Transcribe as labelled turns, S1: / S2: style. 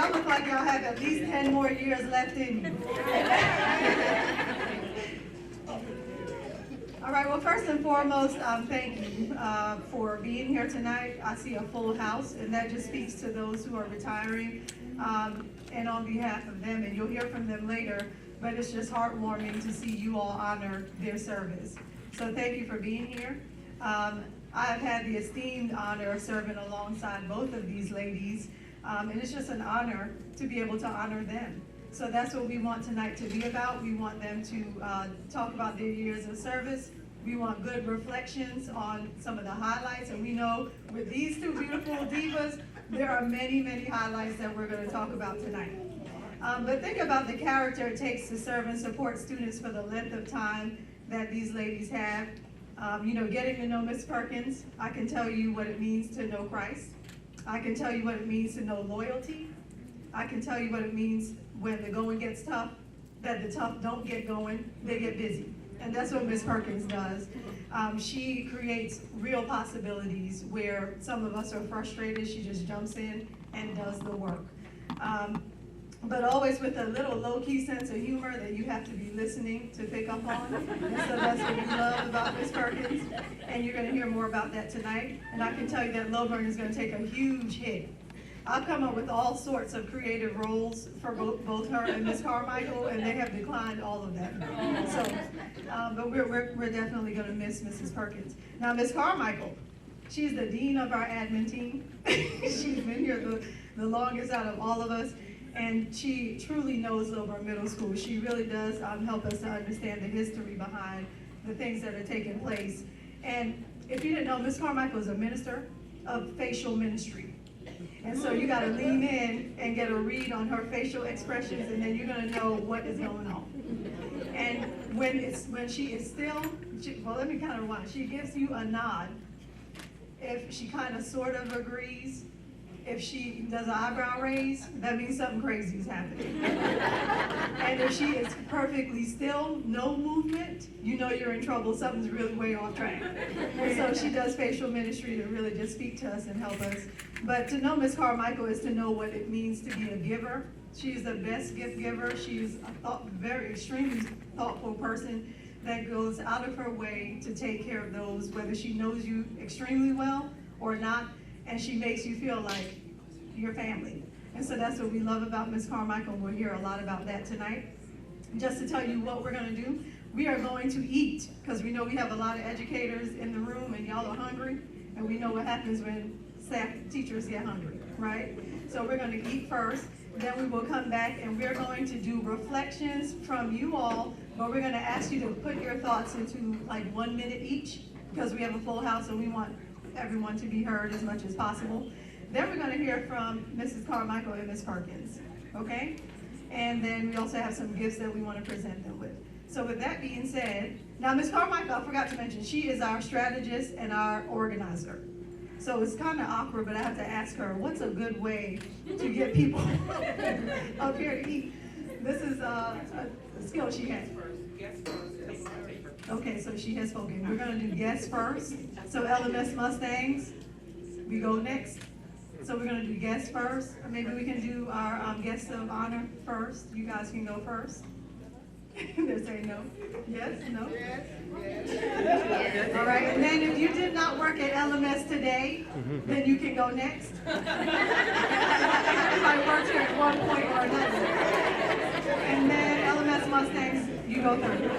S1: y'all look like y'all have at least 10 more years left in you. All right, well, first and foremost, thank you for being here tonight. I see a full house, and that just speaks to those who are retiring, and on behalf of them, and you'll hear from them later, but it's just heartwarming to see you all honor their service. So thank you for being here. I've had the esteemed honor of serving alongside both of these ladies, and it's just an honor to be able to honor them. So that's what we want tonight to be about. We want them to talk about their years of service. We want good reflections on some of the highlights, and we know with these two beautiful divas, there are many, many highlights that we're going to talk about tonight. But think about the character it takes to serve and support students for the length of time that these ladies have. Getting to know Miss Perkins, I can tell you what it means to know Christ. I can tell you what it means to know loyalty. I can tell you what it means when the going gets tough, that the tough don't get going, they get busy. And that's what Miss Perkins does. She creates real possibilities where some of us are frustrated. She just jumps in and does the work. But always with a little low-key sense of humor that you have to be listening to pick up on. And so that's what we love about Miss Perkins. And you're going to hear more about that tonight. And I can tell you that Lowburn is going to take a huge hit. I've come up with all sorts of creative roles for both her and Miss Carmichael, and they have declined all of them. So, but we're definitely going to miss Mrs. Perkins. Now, Miss Carmichael, she's the dean of our admin team. She's been here the longest out of all of us, and she truly knows Lowburn Middle School. She really does help us to understand the history behind the things that are taking place. And if you didn't know, Miss Carmichael is a minister of facial ministry. And so you got to lean in and get a read on her facial expressions, and then you're going to know what is going on. And when she is still, well, let me kind of rewind. She gives you a nod if she kind of sort of agrees. If she does an eyebrow raise, that means something crazy is happening. And if she is perfectly still, no movement, you know you're in trouble. Something's really way off track. And so she does facial ministry to really just speak to us and help us. But to know Miss Carmichael is to know what it means to be a giver. She's the best gift giver. She's a very extremely thoughtful person that goes out of her way to take care of those, whether she knows you extremely well or not. And she makes you feel like your family. And so that's what we love about Miss Carmichael. We'll hear a lot about that tonight. Just to tell you what we're going to do, we are going to eat, because we know we have a lot of educators in the room and y'all are hungry, and we know what happens when teachers get hungry, right? So we're going to eat first, then we will come back and we're going to do reflections from you all, but we're going to ask you to put your thoughts into like 1 minute each, because we have a full house and we want everyone to be heard as much as possible. Then we're going to hear from Mrs. Carmichael and Miss Perkins, okay? And then we also have some gifts that we want to present them with. So with that being said, now Miss Carmichael, I forgot to mention, she is our strategist and our organizer. So it's kind of awkward, but I have to ask her, what's a good way to get people up here to eat? This is a skill she has. Okay, so she has spoken. We're going to do guests first. So LMS Mustangs, we go next. So we're going to do guests first. Or maybe we can do our guests of honor first. You guys can go first. They're saying no. Yes? No? Yes. Yes. All right. And then if you did not work at LMS today, then you can go next. Everybody works here at one point or another. And then LMS Mustangs, you go third.